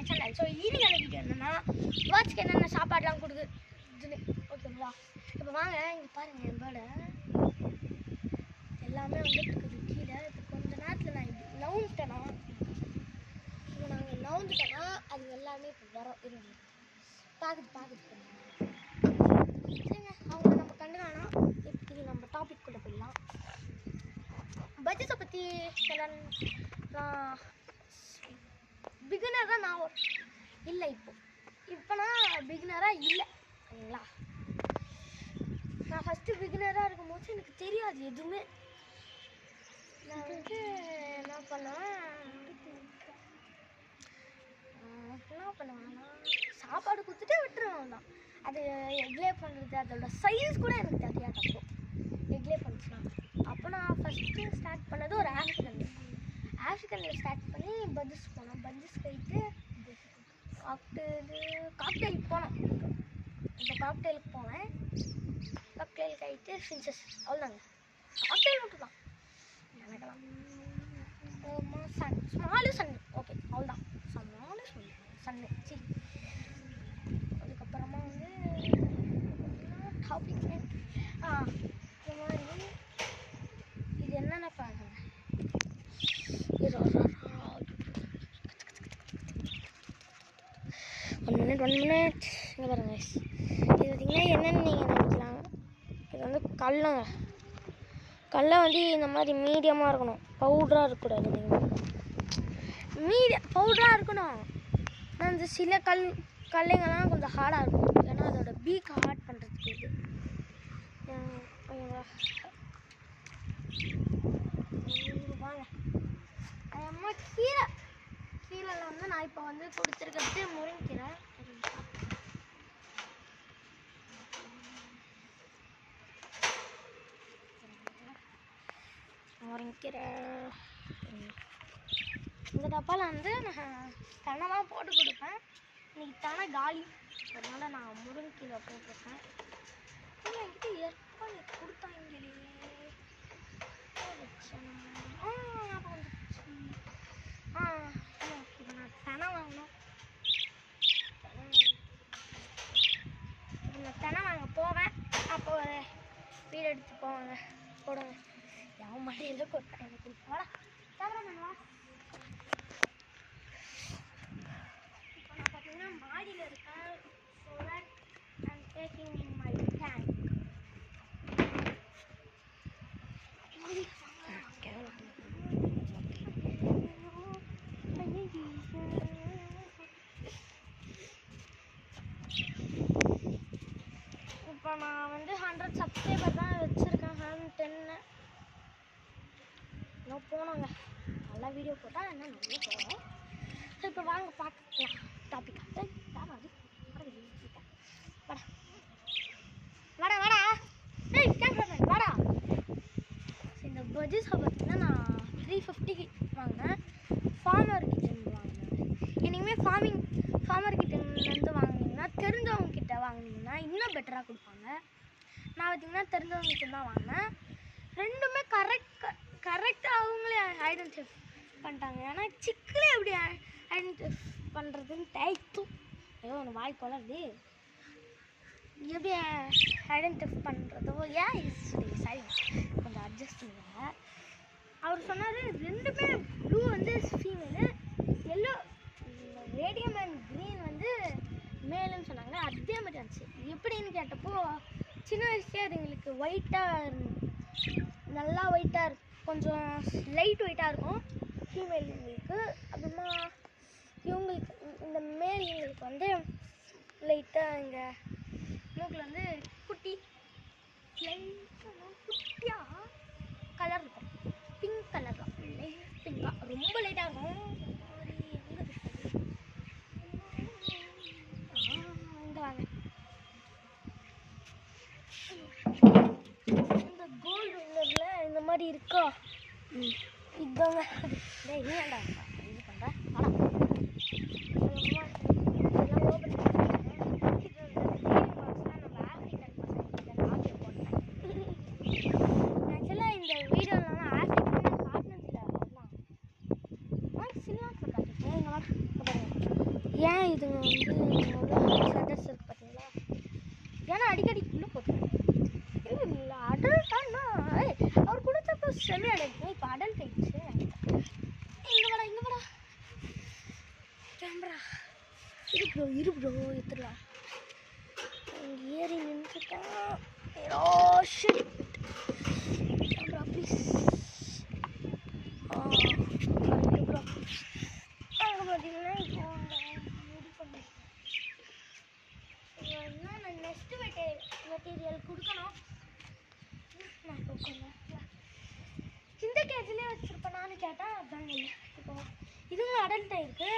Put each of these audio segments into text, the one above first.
My channel. So இன்னைக்கான video என்னன்னா பேர்ட்ஸ்க்கு என்னென்ன சாப்பாடுலாம் கொடுக்குதுன்னு ஓகேங்களா. இப்போ வாங்க இங்கே பாருங்கள் என் பேர்டை எல்லாமே வந்துட்டு இருக்குது கீழே. இப்போ கொஞ்ச நேரத்தில் நான் இது நவுந்துட்டேன்னா இப்போ நாங்கள் நவுந்துட்டோன்னா அது எல்லாமே இப்போ வரோம் இருந்து பார்க்குது சரிங்க. அவங்க நம்ம கண்டுக்கானா இப்போ நம்ம டாபிக் குள்ளே போயிடலாம். பட்ஜெட்டை பற்றி நான் பிகினராக நான் இல்லை இப்போ நான் பிகினராக இல்லை சரிங்களா. நான் ஃபஸ்ட்டு பிகினராக இருக்கும்போது எனக்கு தெரியாது எதுவுமே. நான் வந்து என்ன பண்ணுவேன்னா சாப்பாடு கொடுத்துட்டே விட்டுருவேன் தான். அது எக்லே பண்ணுறது அதோட சைஸ் கூட எனக்கு தெரியாது. அப்போ எக்லே பண்ணுச்சுன்னா அப்போ நான் ஃபஸ்ட்டு ஸ்டார்ட் பண்ணது ஒரு ஆஃப்ரிக்கனில் ஸ்டார்ட் பண்ணி பஜ்ஜஸ் போனோம். பஜ்ஜஸ் போயிட்டு காக்டெயிலுக்கு போனோம். இப்போ காக்டெயிலுக்கு போனேன். காக்டெயிலுக்கு ஆகிட்டு ஃபின்சஸ் அவ்வளோதாங்க. காக்டெயில் மட்டும் தான் எனக்கெல்லாம் ஸ்மாலு சன்னு ஓகே அவ்வளோதான். ஸ்மாலு சன்னு சரி. அதுக்கப்புறமா வந்து டாபிக் இந்த மாதிரி இது என்னென்ன பாருங்க. ஒன் மினிட் இங்கே பாருங்க. இது பார்த்திங்கன்னா என்னென்னு நீங்கள் நினைக்கலாம். இது வந்து கடலை வந்து இந்த மாதிரி மீடியமாக இருக்கணும், பவுடராக இருக்கக்கூடாது. நீங்கள் பவுடராக இருக்கணும். அந்த சில கடலைங்கள்லாம் கொஞ்சம் ஹார்டாக இருக்கும். ஏன்னா அதோட பீக் ஹார்ட் பண்ணுறதுக்கு இது வாங்க. அம்மா கீரையில் வந்து நான் இப்போ வந்து கொடுத்துருக்கிறது முருங்கீரை. முருங்கீரை இந்த டப்பாவில் வந்து நான் தனமாக போட்டு கொடுப்பேன். இன்னைக்கு தானே காலி, அதனால் நான் முருங்கீரை போட்டிருக்கேன். என்கிட்ட ஏற்பாடு கொடுத்தாங்களே இப்போ நான் தெனை வாங்கணும். நான் தெனை வாங்க போவேன். அப்போ ஒரு வீடு எடுத்து போடுங்க. எவன் மடியில் கொடுத்தேன் எனக்கு வாடா கேமராமேன். இப்போ நான் பார்த்தீங்கன்னா மாடியில் இருக்கேன். So that I'm taking in my tank. இப்போ நான் வந்து 100 சப்ஸ்கிரைபர் தான் வச்சுருக்கேன். 110 இன்னும் போனோங்க. நல்லா வீடியோ போட்டால் இன்னும் நிறைய போகிறோம். ஸோ இப்போ வாங்க பார்க்கலாம் டாப்பிக்காக. வாடா ஏய் கேமராமேன் வாடா. இந்த பஜ்ஜஸை பார்த்தீங்கன்னா நான் 350 வாங்கினேன். ஃபார்மர் கிட்டேருந்து வாங்கினேன். இனிமேல் ஃபார்மர் கிட்டேருந்து வாங்கினீங்கன்னா தெரிஞ்சவங்க கிட்ட வாங்கினீங்கன்னா இன்னும் பெட்டராக கொடுப்பாங்க. நான் பார்த்திங்கன்னா தெரிஞ்சவங்க கிட்ட தான் வாங்கினேன். ரெண்டுமே கரெக்டாக அவங்களே ஐடென்டிஃபை பண்ணிட்டாங்க. ஏன்னா சிக்கலே எப்படி ஐடென்டிஃபை பண்ணுறதுன்னு டைத்தும் ஏதோ ஒன்று வாய் கொலருது. எப்படி ஐடென்டிஃபை பண்ணுறதோ சரி கொஞ்சம் அட்ஜஸ்ட் பண்ணுங்க. அவர் சொன்னார் ரெண்டுமே ப்ளூ வந்து female, yellow radium and green வந்து மேலுன்னு சொன்னாங்க. அதே மாதிரி இருந்துச்சு. எப்படின்னு கேட்டப்போ சின்ன வயசுலேயே அதுங்களுக்கு நல்லா ஒயிட்டாக இருக்கும், கொஞ்சம் லைட் ஒயிட்டாக இருக்கும் ஃபீமேலுங்களுக்கு. அப்புறமா இவங்களுக்கு இந்த மேலுங்களுக்கு வந்து லைட்டாக இங்கே மூக்கில் வந்து குட்டியாக கலர் இருக்கும். பிங்க் கலர் தான், பிங்காக ரொம்ப லைட்டாக இருக்கும். இங்கே வாங்க. இந்த கோல்டு வில்லரில் இந்த மாதிரி இருக்கா இதுதாங்க. நீ ஏன்டா இது பண்ணுற ஆனால் இதெல்லாம் ஓப்பன் ஆக்சுவலாக இந்த வீடியோலாம் ஆஃப்ரிக்கன் காட்டினதில்லை. அதெல்லாம் ஸ்ரீலங்கா காட்டிருக்கேன். ஏன் இது வந்து சென்டர்ஸ் இருக்கு பார்த்தீங்களா? ஏன்னா அடிக்கடி உள்ளே போட்டுருக்கேன். இல்லை அடல்ட்டானா அவர் கொடுத்தப்போ செமி அடல்ட்டு, இப்போ அடல்ட் ஆயிடுச்சு. இங்கே வாடா கேமரா இரு ப்ரோ எடுத்துடலாம். இங்கே ஏறி நின்றுட்டான். Camera please. ப்ரோ அங்கே பார்த்தீங்கன்னா இப்போ நான் நெக்ஸ்ட் மெட்டீரியல் கொடுக்கணும். நான் கொடுக்கணும் இந்த கேஜிலே வச்சுருப்பேன் நான் கேட்டேன். அதாங்க இல்லை, இப்போ இதுவும் அடல்ட் ஆகிருக்கு.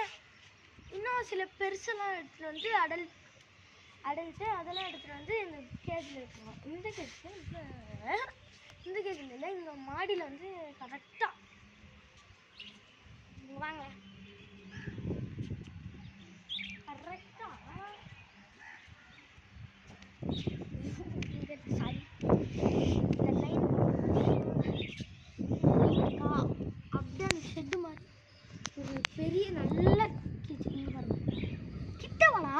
இன்னும் சில பெருசெல்லாம் எடுத்துகிட்டு வந்து அடல்ட்டு அதெல்லாம் எடுத்துகிட்டு வந்து இந்த கேஜில் எடுத்துருவோம். இந்த கேஜில் இல்லை, இங்கே மாடியில் வந்து கரெக்டாக வாங்க கரெக்டாக சாரி இந்த லைன் அப்படியே அந்த ஷெட்டு மாதிரி ஒரு பெரிய நல்ல கிட்டவளா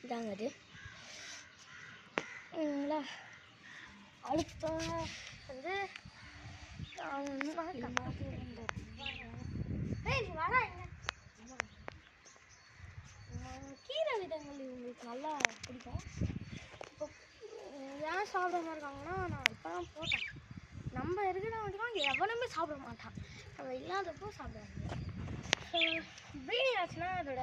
இதாங்க அது அடுத்த வந்து கீரை விதங்கள் இவங்களுக்கு நல்லா பிடிக்கும். இப்போ ஏன் சாப்பிடாம இருக்காங்கன்னா, நான் இப்போ தான் போட்டேன். நம்ம இருக்கிறவங்க எவனுமே சாப்பிட மாட்டான், நம்ம இல்லாதப்போ சாப்பிடுவாங்க. ப்ரீடிங் ஆச்சுன்னா அதோட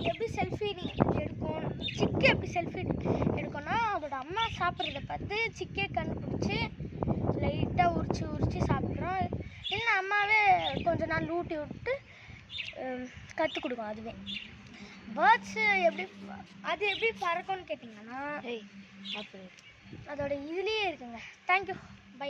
எப்படி செல்ஃபீடிங் எடுக்கும், சிக்கு எப்படி செல்ஃபீடிங் எடுக்கும்னா அதோட அம்மா சாப்பிட்றத பார்த்து சிக்கே கண்டுபிடிச்சி லைட்டாக உரிச்சு சாப்பிட்றோம். இல்லைன்னா அம்மாவே கொஞ்ச நாள் ஊட்டி விட்டு கற்றுக் கொடுக்கும். அதுவே பேர்ட்ஸு எப்படி பறக்கும்னு கேட்டிங்கன்னா அதோட இதுலேயே இருக்குங்க. Thank you, by.